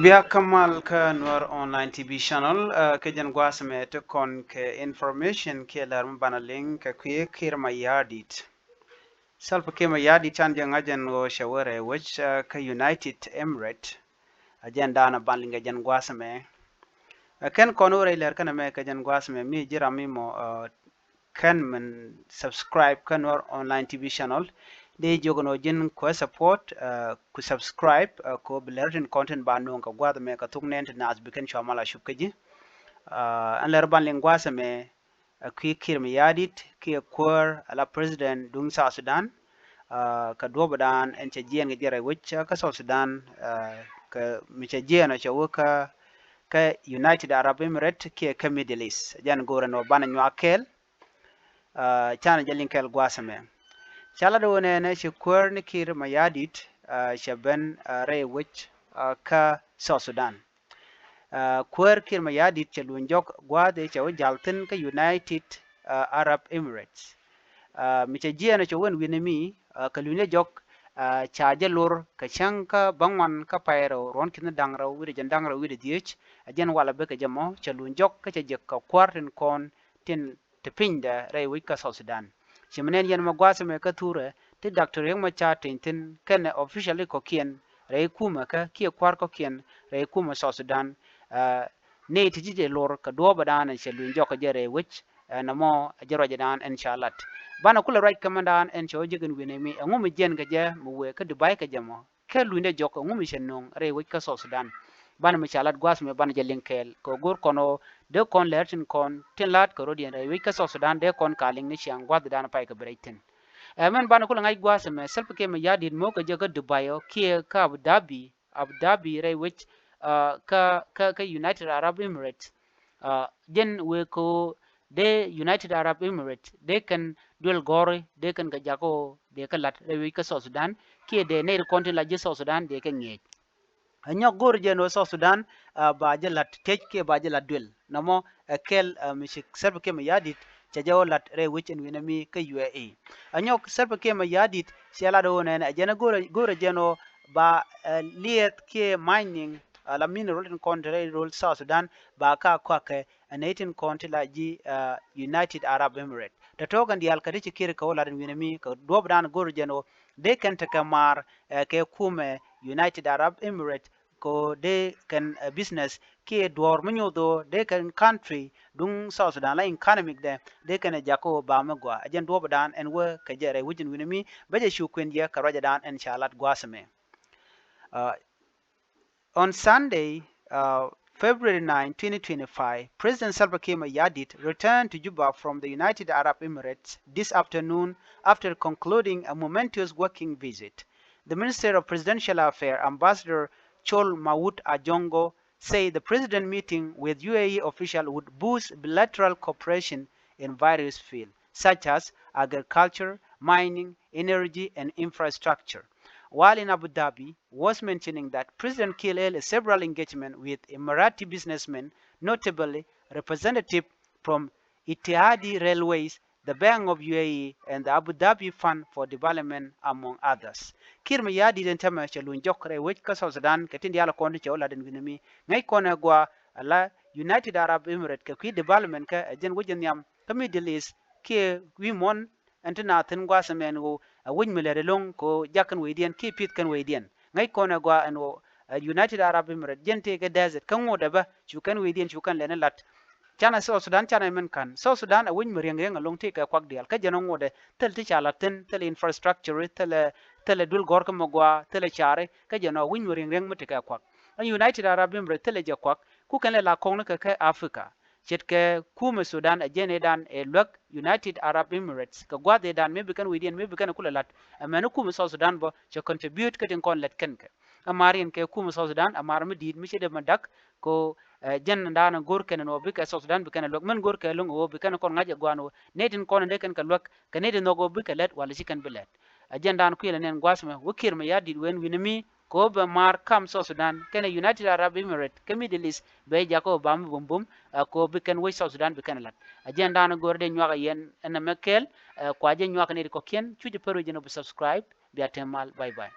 Bia Kamal ka Noor online TV channel ke jan gwasme te kon ke information ke larm banaling ke kwe kirma yadit. Salpa kema yadit chan jang ajan go shaware which ka United Emirates ajan dana banling jan gwasme. Ken konore iler kana me ka jan gwasme mi jirami mo kan men subscribe ka Noor online TV channel. De jogono jin ko support ku subscribe ko belertin content ba non ka gwada me ka tuknen na azbiken chamala shubkaji an lerban lingwasa me ki kirmi yadit ki kwar ala president dung sa Sudan ka dobadan en che jien gere wich ka South Sudan ka miche jien cha wuka ka United Arab Emirates ki Middle East jan gore no bana nyakel chana jalinkel gwasa me chala do ne shi kwar ni kir mayadit shaben ray wich ka South Sudan kwar kir mayadit chalun jok gwade chaw jaltin ka United Arab Emirates miche jiana chawen winemi ka lunye jok chaje lor ka chanka bangwan ka pairo ron kin dangra wiri jan dangra wiri diech ajen wala be ka jamo chalun jok ka chaje ka kwartin kon tin tepinda ray wich ka South Sudan chimnen yen magwasa me ka ture ti Dr. Yang Macha tintin ken officially ko kien ray kuma ka ki kwar ko kien ray kuma South Sudan ne ti je lor ka do badan en chelu joko jere wich na mo jero jadan en chalat bana kula right commandan en cho jigen winemi ngum jen ga je mu we ka dubai ka jamo ke lu ne joko ngum shennon ray wich ka South Sudan bana mi chalat gwas me bana jelen kel ko gor kono de kon lertin kon tin lat ko rodien ray wich ka South Sudan de kon kaling ni chiang gwad dan pai ka breiten men bana kula ngai gwas me self ke me yadin mo ka jaga dubai ki ka Abu Dhabi ray wich ka United Arab Emirates jen we ko de United Arab Emirates de kan dual gore de kan ga jago de ka lat ray ka South Sudan ki de ne konti la je South Sudan de ka nge anyok gor jeno South Sudan ba je lat tej ke ba je lat duel namo kel mishik serbe ke me yadit chajaw lat re which en winami ka UAE anyok serbe ke me yadit siala do ne jena gor jeno ba liet ke mining la mineral in country role South Sudan ba ka kwa ke 18 country la ji United Arab Emirates da togan di alkadi ci kire ko la den winami ko dobdan gor jeno de kan ta kamar ke kume United Arab Emirates ko de kan business ke dor munyo do de kan country dung South Sudan la economic de kan jako ba magwa ajen dobdan en we ka jere wujin winami baje shu kwen je ka raja dan en shalat gwasame on Sunday, February 9, 2025, President Salva Kiir Mayardit returned to Juba from the United Arab Emirates this afternoon after concluding a momentous working visit. The Minister of Presidential Affairs, Ambassador Chol Maut Ajongo, said the president meeting with UAE officials would boost bilateral cooperation in various fields, such as agriculture, mining, energy, and infrastructure. While in Abu Dhabi, was mentioning that President Kiir held several engagements with Emirati businessmen, notably representatives from Etihadi Railways, the Bank of UAE, and the Abu Dhabi Fund for Development, among others. Kiir Mayardit didn't tell me jokre which ka South Sudan katin diala kondi chola den winami ngai kona gwa ala United Arab Emirates ka kui development ka ajen wajen yam ka Middle East ki wi mon antina tin gwa semen go win milere long ko jakan weidian ki pit kan weidian ngai kona gwa an United Arab Emirates jente ka desert kan wo da ba chukan weidian chukan lena lat chana South Sudan chana men kan South Sudan a win meriang yang long te ka kwak dial ka janong ngode tel ti chala tin tel infrastructure tel dul gor ka mogwa tel chare ka jano win meriang yang mate ka kwak United Arab Emirates tel ja kwak ku kan la kong ka Africa chet ke kuma Sudan a jene dan e lok United Arab Emirates ka gwade dan me bikan widian me bikan kula lat amana kuma South Sudan bo che contribute ka tin kon let ken ka amarin ke kuma South Sudan amar me did mi che de madak ko jen dana gor ken no bika South Sudan bikan lok men gor ke long o bikan kon ngaje gwano netin kon de ken ka lok ka netin no go bika let wala chikan bilet jen dan ku ile nen gwasme wukir me yadi wen winami ko ba mar kam South Sudan ken United Arab Emirates ke Middle East be jako bam bum bum ko bikan we South Sudan bikan lat jen dan gor de nyaka yen en mekel ko aje nyaka ne ko ken chuje peru jeno subscribe bi atemal bye bye